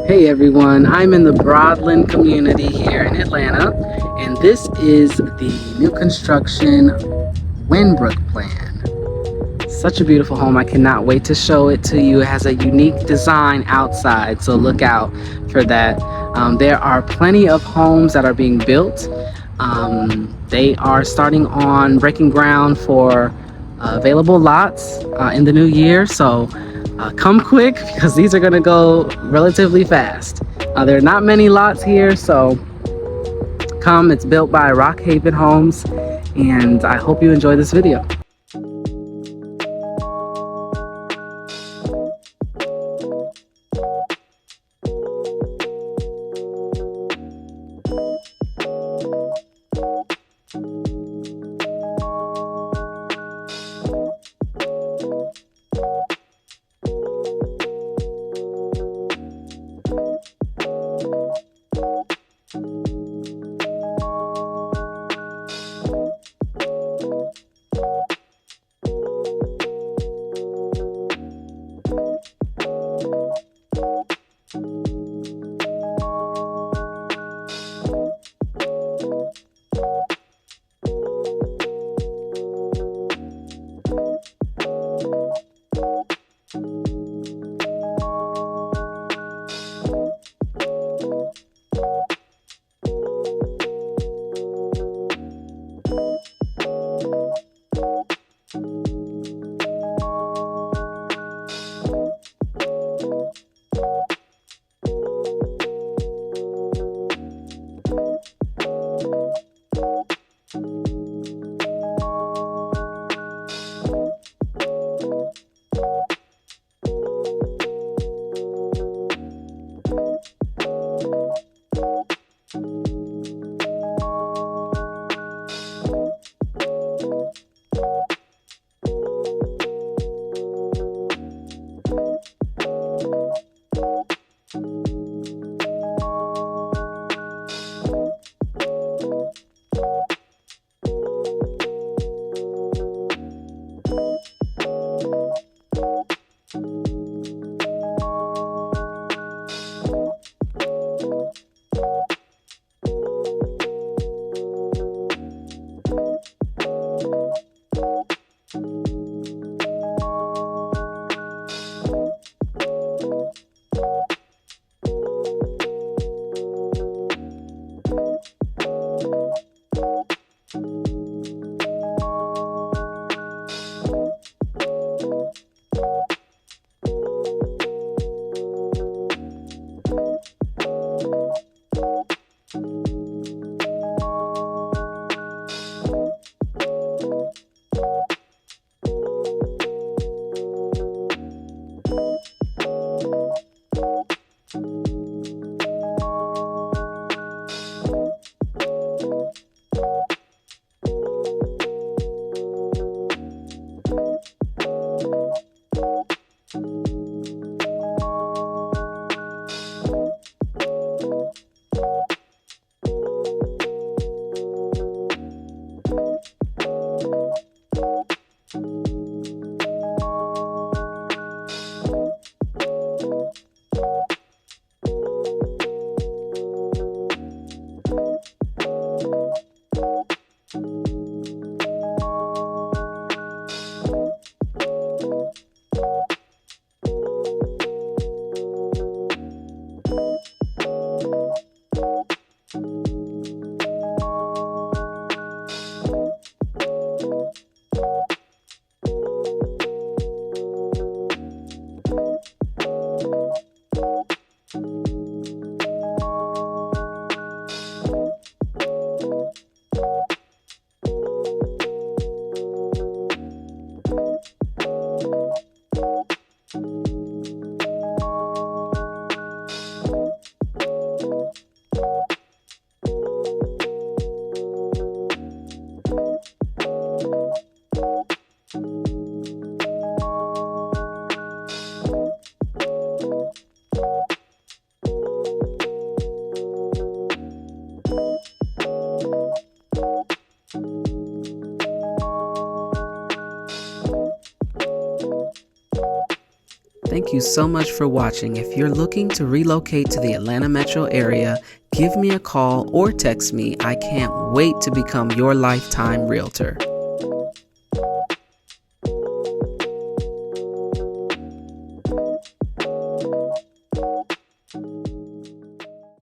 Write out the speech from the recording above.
Hey everyone, I'm in the Broadland community here in Atlanta, and this is the new construction Wynbrooke plan. Such a beautiful home. I cannot wait to show it to you. It has a unique design outside, so look out for that. There are plenty of homes that are being built. They are starting on breaking ground for available lots in the new year, so come quick because these are going to go relatively fast. There are not many lots here, so come. It's built by Rockhaven Homes, and I hope you enjoy this video. thank you so much for watching. If you're looking to relocate to the Atlanta metro area, give me a call or text me. I can't wait to become your lifetime realtor.